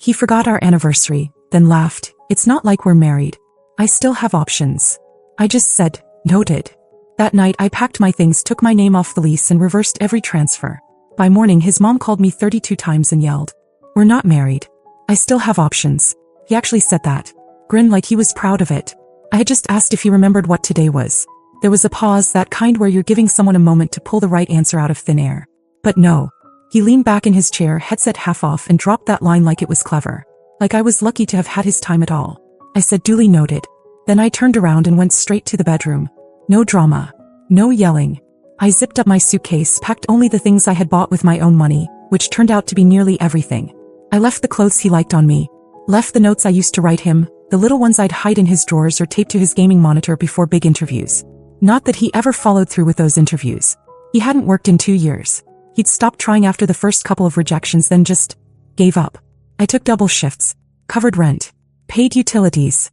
He forgot our anniversary, then laughed. It's not like we're married. I still have options. I just said, noted. That night I packed my things, took my name off the lease and reversed every transfer. By morning his mom called me 32 times and yelled, "We're not married. I still have options." He actually said that. Grinned like he was proud of it. I had just asked if he remembered what today was. There was a pause, that kind where you're giving someone a moment to pull the right answer out of thin air. But no. He leaned back in his chair, headset half off, and dropped that line like it was clever. Like I was lucky to have had his time at all. I said, duly noted. Then I turned around and went straight to the bedroom. No drama. No yelling. I zipped up my suitcase, packed only the things I had bought with my own money, which turned out to be nearly everything. I left the clothes he liked on me. Left the notes I used to write him, the little ones I'd hide in his drawers or tape to his gaming monitor before big interviews. Not that he ever followed through with those interviews. He hadn't worked in 2 years. He'd stopped trying after the first couple of rejections, then just gave up. I took double shifts, covered rent, paid utilities.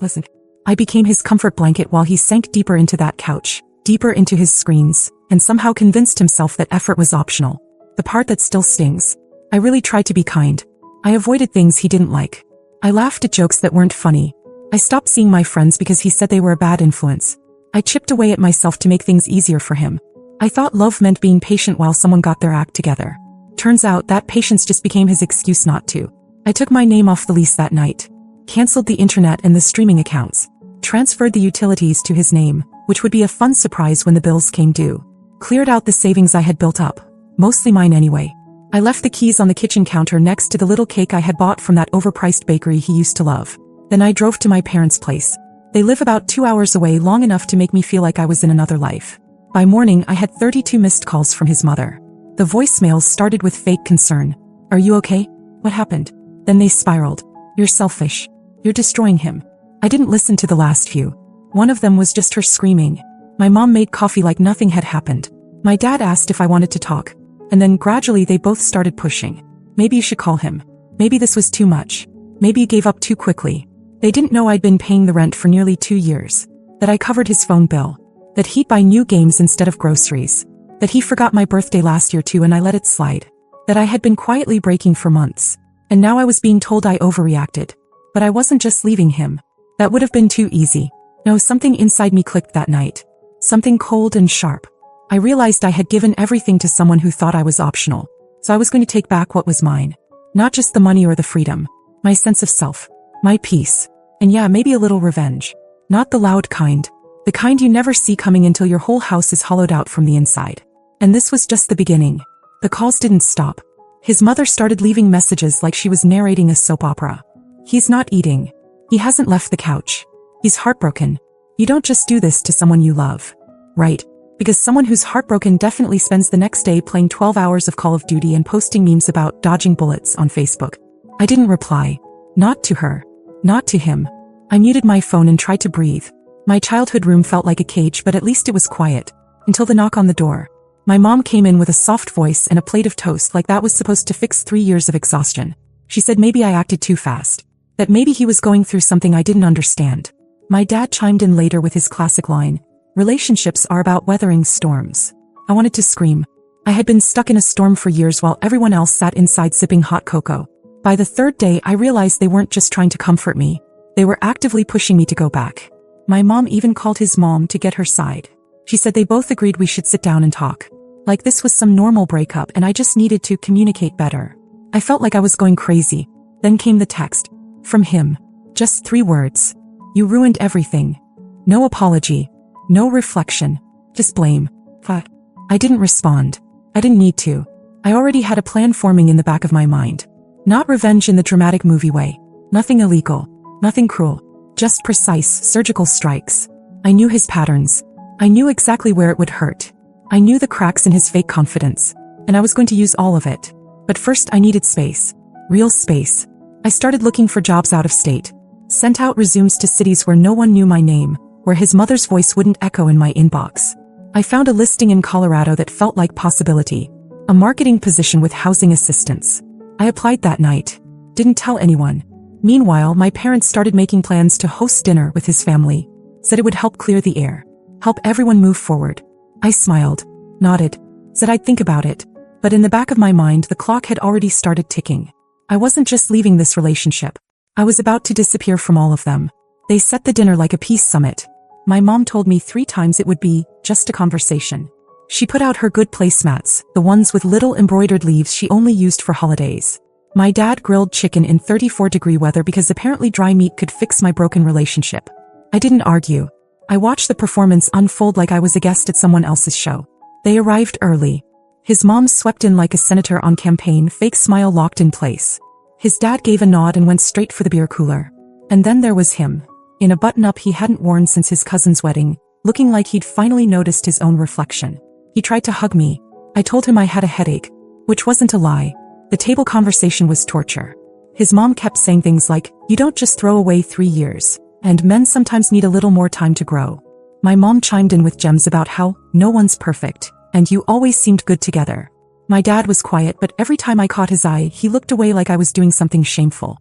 Listen. I became his comfort blanket while he sank deeper into that couch, deeper into his screens, and somehow convinced himself that effort was optional. The part that still stings. I really tried to be kind. I avoided things he didn't like. I laughed at jokes that weren't funny. I stopped seeing my friends because he said they were a bad influence. I chipped away at myself to make things easier for him. I thought love meant being patient while someone got their act together. Turns out that patience just became his excuse not to. I took my name off the lease that night. Canceled the internet and the streaming accounts. Transferred the utilities to his name, which would be a fun surprise when the bills came due. Cleared out the savings I had built up. Mostly mine anyway. I left the keys on the kitchen counter next to the little cake I had bought from that overpriced bakery he used to love. Then I drove to my parents' place. They live about 2 hours away, long enough to make me feel like I was in another life. By morning I had 32 missed calls from his mother. The voicemails started with fake concern. "Are you okay? What happened?" Then they spiraled. "You're selfish. You're destroying him." I didn't listen to the last few. One of them was just her screaming. My mom made coffee like nothing had happened. My dad asked if I wanted to talk. And then gradually they both started pushing. "Maybe you should call him. Maybe this was too much. Maybe you gave up too quickly." They didn't know I'd been paying the rent for nearly 2 years. That I covered his phone bill. That he'd buy new games instead of groceries. That he forgot my birthday last year too and I let it slide. That I had been quietly breaking for months. And now I was being told I overreacted. But I wasn't just leaving him. That would have been too easy. No, something inside me clicked that night. Something cold and sharp. I realized I had given everything to someone who thought I was optional. So I was going to take back what was mine. Not just the money or the freedom. My sense of self. My peace. And yeah, maybe a little revenge. Not the loud kind. The kind you never see coming until your whole house is hollowed out from the inside. And this was just the beginning. The calls didn't stop. His mother started leaving messages like she was narrating a soap opera. "He's not eating. He hasn't left the couch. He's heartbroken." You don't just do this to someone you love. Right? Because someone who's heartbroken definitely spends the next day playing 12 hours of Call of Duty and posting memes about dodging bullets on Facebook. I didn't reply. Not to her. Not to him. I muted my phone and tried to breathe. My childhood room felt like a cage, but at least it was quiet. Until the knock on the door. My mom came in with a soft voice and a plate of toast like that was supposed to fix 3 years of exhaustion. She said maybe I acted too fast. That maybe he was going through something I didn't understand. My dad chimed in later with his classic line, "Relationships are about weathering storms." I wanted to scream. I had been stuck in a storm for years while everyone else sat inside sipping hot cocoa. By the 3rd day I realized they weren't just trying to comfort me. They were actively pushing me to go back. My mom even called his mom to get her side. She said they both agreed we should sit down and talk. Like this was some normal breakup and I just needed to communicate better. I felt like I was going crazy. Then came the text. From him. Just 3 words. "You ruined everything." No apology. No reflection. Just blame. Fuck. I didn't respond. I didn't need to. I already had a plan forming in the back of my mind. Not revenge in the dramatic movie way. Nothing illegal. Nothing cruel. Just precise, surgical strikes. I knew his patterns. I knew exactly where it would hurt. I knew the cracks in his fake confidence. And I was going to use all of it. But first I needed space. Real space. I started looking for jobs out of state. Sent out resumes to cities where no one knew my name, where his mother's voice wouldn't echo in my inbox. I found a listing in Colorado that felt like possibility. A marketing position with housing assistance. I applied that night. Didn't tell anyone. Meanwhile, my parents started making plans to host dinner with his family. Said it would help clear the air. Help everyone move forward. I smiled. Nodded. Said I'd think about it. But in the back of my mind, the clock had already started ticking. I wasn't just leaving this relationship. I was about to disappear from all of them. They set the dinner like a peace summit. My mom told me 3 times it would be just a conversation. She put out her good placemats, the ones with little embroidered leaves she only used for holidays. My dad grilled chicken in 34-degree weather because apparently dry meat could fix my broken relationship. I didn't argue. I watched the performance unfold like I was a guest at someone else's show. They arrived early. His mom swept in like a senator on campaign, fake smile locked in place. His dad gave a nod and went straight for the beer cooler. And then there was him, in a button-up he hadn't worn since his cousin's wedding, looking like he'd finally noticed his own reflection. He tried to hug me. I told him I had a headache, which wasn't a lie. The table conversation was torture. His mom kept saying things like, "You don't just throw away 3 years, and men sometimes need a little more time to grow." My mom chimed in with gems about how no one's perfect, and you always seemed good together. My dad was quiet, but every time I caught his eye, he looked away like I was doing something shameful.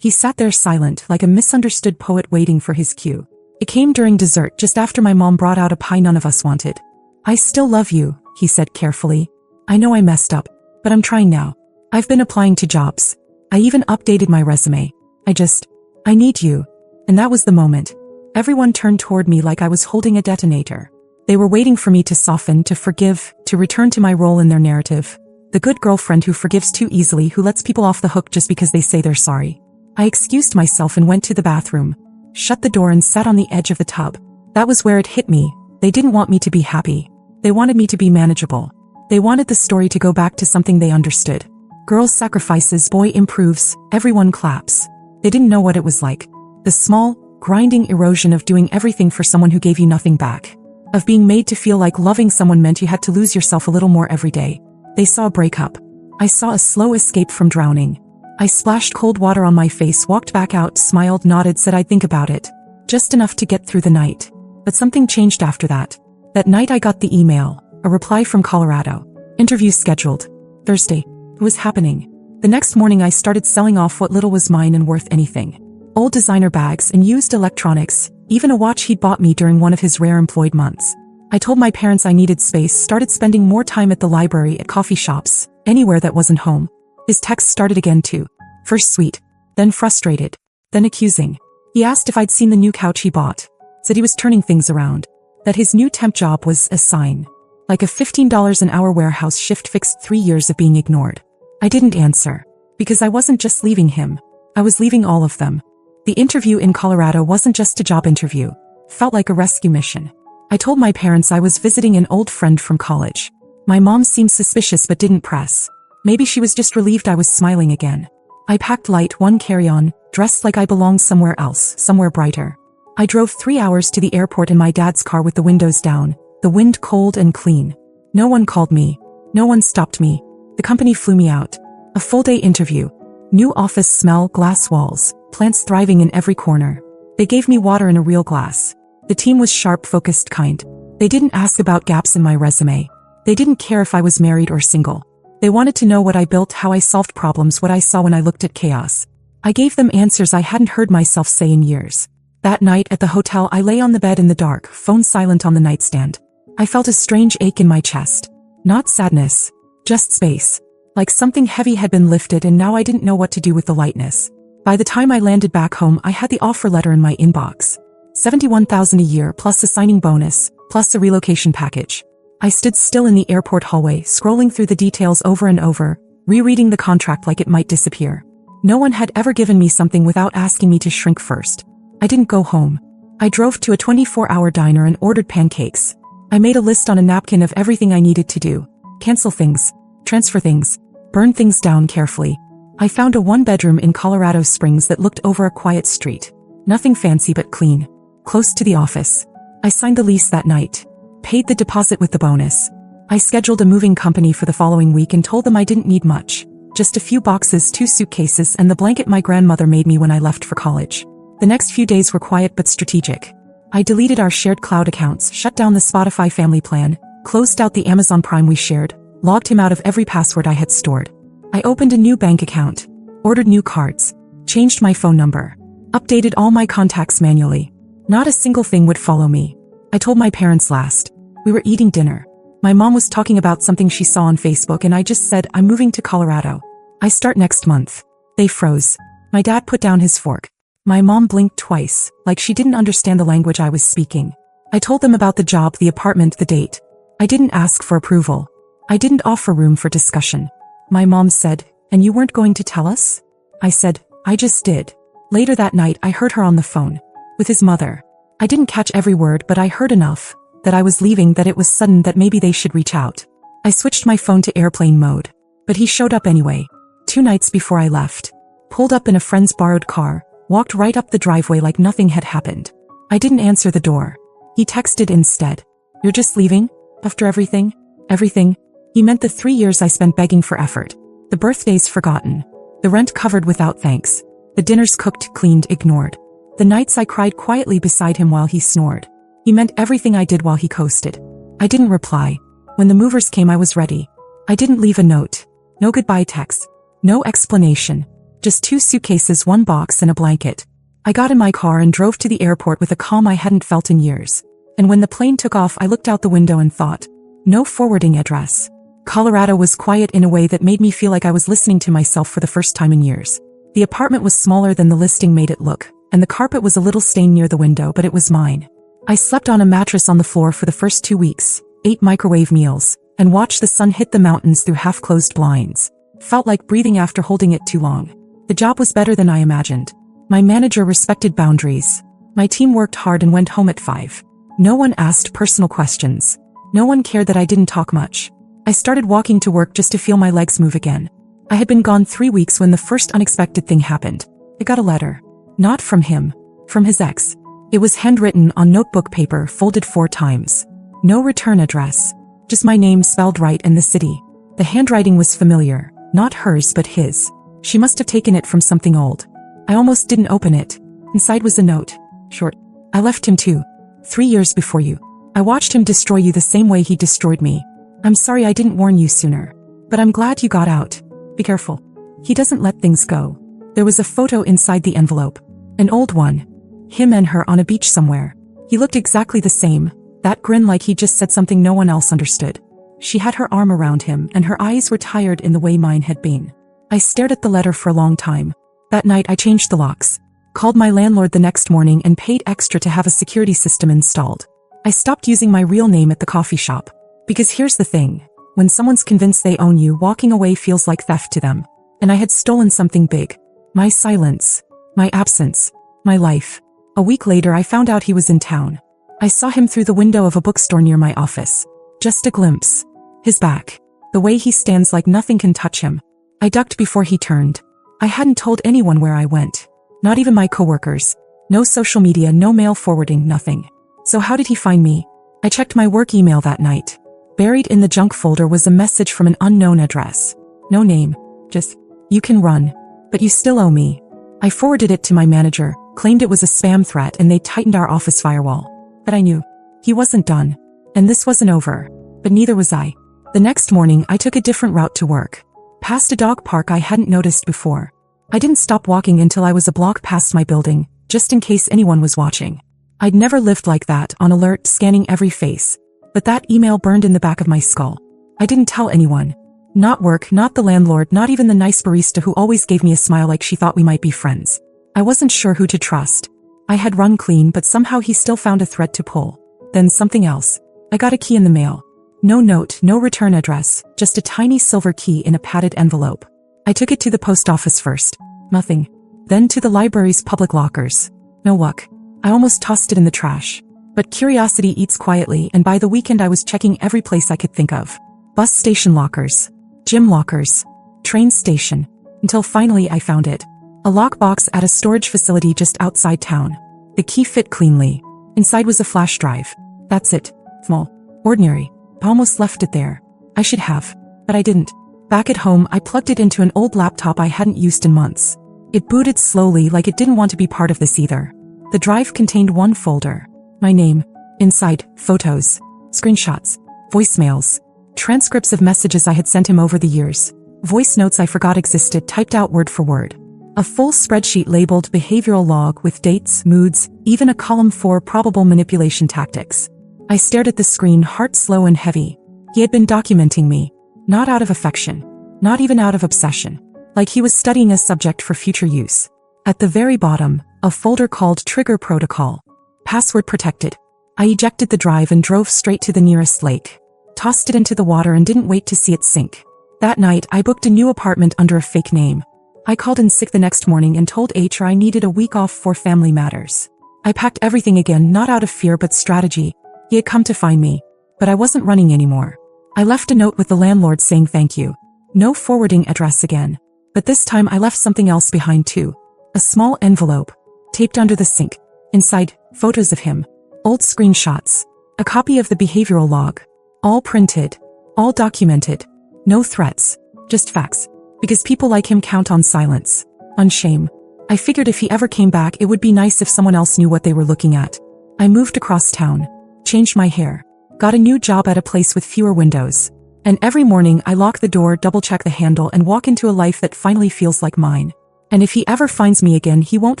He sat there silent, like a misunderstood poet waiting for his cue. It came during dessert, just after my mom brought out a pie none of us wanted. "I still love you," he said carefully. "I know I messed up, but I'm trying now. I've been applying to jobs. I even updated my resume. I need you." And that was the moment. Everyone turned toward me like I was holding a detonator. They were waiting for me to soften, to forgive, to return to my role in their narrative. The good girlfriend who forgives too easily, who lets people off the hook just because they say they're sorry. I excused myself and went to the bathroom, shut the door and sat on the edge of the tub. That was where it hit me. They didn't want me to be happy. They wanted me to be manageable. They wanted the story to go back to something they understood. Girl sacrifices, boy improves, everyone claps. They didn't know what it was like. The small, grinding erosion of doing everything for someone who gave you nothing back. Of being made to feel like loving someone meant you had to lose yourself a little more every day. They saw a breakup. I saw a slow escape from drowning. I splashed cold water on my face, walked back out, smiled, nodded, said I'd think about it. Just enough to get through the night. But something changed after that. That night I got the email, a reply from Colorado. Interview scheduled. Thursday. It was happening. The next morning I started selling off what little was mine and worth anything. Old designer bags and used electronics, even a watch he'd bought me during one of his rare employed months. I told my parents I needed space, started spending more time at the library, at coffee shops, anywhere that wasn't home. His texts started again too. First sweet, then frustrated, then accusing. He asked if I'd seen the new couch he bought. Said he was turning things around. That his new temp job was a sign. Like a $15 an hour warehouse shift fixed 3 years of being ignored. I didn't answer. Because I wasn't just leaving him. I was leaving all of them. The interview in Colorado wasn't just a job interview. Felt like a rescue mission. I told my parents I was visiting an old friend from college. My mom seemed suspicious but didn't press. Maybe she was just relieved I was smiling again. I packed light, one carry-on, dressed like I belonged somewhere else, somewhere brighter. I drove 3 hours to the airport in my dad's car with the windows down, the wind cold and clean. No one called me. No one stopped me. The company flew me out. A full-day interview. New office smell, glass walls, plants thriving in every corner. They gave me water in a real glass. The team was sharp, focused, kind. They didn't ask about gaps in my resume. They didn't care if I was married or single. They wanted to know what I built, how I solved problems, what I saw when I looked at chaos. I gave them answers I hadn't heard myself say in years. That night at the hotel I lay on the bed in the dark, phone silent on the nightstand. I felt a strange ache in my chest. Not sadness. Just space. Like something heavy had been lifted and now I didn't know what to do with the lightness. By the time I landed back home I had the offer letter in my inbox. $71,000 a year plus a signing bonus, plus a relocation package. I stood still in the airport hallway, scrolling through the details over and over, rereading the contract like it might disappear. No one had ever given me something without asking me to shrink first. I didn't go home. I drove to a 24-hour diner and ordered pancakes. I made a list on a napkin of everything I needed to do. Cancel things, transfer things, burn things down carefully. I found a 1-bedroom in Colorado Springs that looked over a quiet street. Nothing fancy but clean. Close to the office. I signed the lease that night. Paid the deposit with the bonus. I scheduled a moving company for the following week and told them I didn't need much. Just a few boxes, 2 suitcases, and the blanket my grandmother made me when I left for college. The next few days were quiet but strategic. I deleted our shared cloud accounts, shut down the Spotify family plan, closed out the Amazon Prime we shared, logged him out of every password I had stored. I opened a new bank account, ordered new cards, changed my phone number, updated all my contacts manually. Not a single thing would follow me. I told my parents last. We were eating dinner. My mom was talking about something she saw on Facebook and I just said, I'm moving to Colorado. I start next month. They froze. My dad put down his fork. My mom blinked twice, like she didn't understand the language I was speaking. I told them about the job, the apartment, the date. I didn't ask for approval. I didn't offer room for discussion. My mom said, "And you weren't going to tell us?" I said, "I just did." Later that night, I heard her on the phone. With his mother. I didn't catch every word, but I heard enough. That I was leaving, that it was sudden, that maybe they should reach out. I switched my phone to airplane mode. But he showed up anyway. 2 nights before I left. Pulled up in a friend's borrowed car. Walked right up the driveway like nothing had happened. I didn't answer the door. He texted instead. "You're just leaving? After everything?" Everything? He meant the 3 years I spent begging for effort. The birthdays forgotten. The rent covered without thanks. The dinners cooked, cleaned, ignored. The nights I cried quietly beside him while he snored. He meant everything I did while he coasted. I didn't reply. When the movers came, I was ready. I didn't leave a note. No goodbye text. No explanation. Just 2 suitcases, 1 box, and a blanket. I got in my car and drove to the airport with a calm I hadn't felt in years. And when the plane took off, I looked out the window and thought, no forwarding address. Colorado was quiet in a way that made me feel like I was listening to myself for the first time in years. The apartment was smaller than the listing made it look, and the carpet was a little stained near the window, but it was mine. I slept on a mattress on the floor for the first 2 weeks, ate microwave meals, and watched the sun hit the mountains through half-closed blinds. Felt like breathing after holding it too long. The job was better than I imagined. My manager respected boundaries. My team worked hard and went home at 5. No one asked personal questions. No one cared that I didn't talk much. I started walking to work just to feel my legs move again. I had been gone 3 weeks when the first unexpected thing happened. I got a letter. Not from him. From his ex. It was handwritten on notebook paper, folded 4 times. No return address. Just my name spelled right and the city. The handwriting was familiar. Not hers but his. She must have taken it from something old. I almost didn't open it. Inside was a note. Short. "I left him too. 3 years before you. I watched him destroy you the same way he destroyed me. I'm sorry I didn't warn you sooner. But I'm glad you got out. Be careful. He doesn't let things go." There was a photo inside the envelope. An old one. Him and her on a beach somewhere. He looked exactly the same. That grin like he just said something no one else understood. She had her arm around him and her eyes were tired in the way mine had been. I stared at the letter for a long time. That night I changed the locks. Called my landlord the next morning and paid extra to have a security system installed. I stopped using my real name at the coffee shop. Because here's the thing. When someone's convinced they own you, walking away feels like theft to them. And I had stolen something big. My silence. My absence. My life. A week later I found out he was in town. I saw him through the window of a bookstore near my office. Just a glimpse. His back. The way he stands like nothing can touch him. I ducked before he turned. I hadn't told anyone where I went. Not even my coworkers. No social media, no mail forwarding, nothing. So how did he find me? I checked my work email that night. Buried in the junk folder was a message from an unknown address. No name. Just, "You can run. But you still owe me." I forwarded it to my manager, claimed it was a spam threat, and they tightened our office firewall. But I knew. He wasn't done. And this wasn't over. But neither was I. The next morning I took a different route to work. Past a dog park I hadn't noticed before. I didn't stop walking until I was a block past my building, just in case anyone was watching. I'd never lived like that, on alert, scanning every face. But that email burned in the back of my skull. I didn't tell anyone. Not work, not the landlord, not even the nice barista who always gave me a smile like she thought we might be friends. I wasn't sure who to trust. I had run clean, but somehow he still found a thread to pull. Then something else. I got a key in the mail. No note, no return address, just a tiny silver key in a padded envelope. I took it to the post office first. Nothing. Then to the library's public lockers. No luck. I almost tossed it in the trash. But curiosity eats quietly, and by the weekend I was checking every place I could think of. Bus station lockers. Gym lockers. Train station. Until finally I found it. A lockbox at a storage facility just outside town. The key fit cleanly. Inside was a flash drive. That's it. Small. Ordinary. I almost left it there. I should have. But I didn't. Back at home, I plugged it into an old laptop I hadn't used in months. It booted slowly, like it didn't want to be part of this either. The drive contained one folder. My name. Inside, photos. Screenshots. Voicemails. Transcripts of messages I had sent him over the years. Voice notes I forgot existed, typed out word for word. A full spreadsheet labeled behavioral log with dates, moods, even a column for probable manipulation tactics. I stared at the screen, heart slow and heavy. He had been documenting me. Not out of affection. Not even out of obsession. like he was studying a subject for future use. At the very bottom, a folder called Trigger Protocol. Password protected. I ejected the drive and drove straight to the nearest lake. Tossed it into the water and didn't wait to see it sink. That night, I booked a new apartment under a fake name. I called in sick the next morning and told HR I needed a week off for family matters. I packed everything again, not out of fear but strategy. He had come to find me, but I wasn't running anymore. I left a note with the landlord saying thank you. No forwarding address again. But this time I left something else behind too. A small envelope, taped under the sink. Inside, photos of him. Old screenshots. A copy of the behavioral log. All printed. All documented. No threats. Just facts. Because people like him count on silence. On shame. I figured if he ever came back it would be nice if someone else knew what they were looking at. I moved across town. Changed my hair. Got a new job at a place with fewer windows. And every morning I lock the door, double-check the handle and walk into a life that finally feels like mine. And if he ever finds me again he won't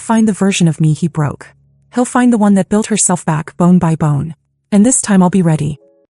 find the version of me he broke. He'll find the one that built herself back bone by bone. And this time I'll be ready.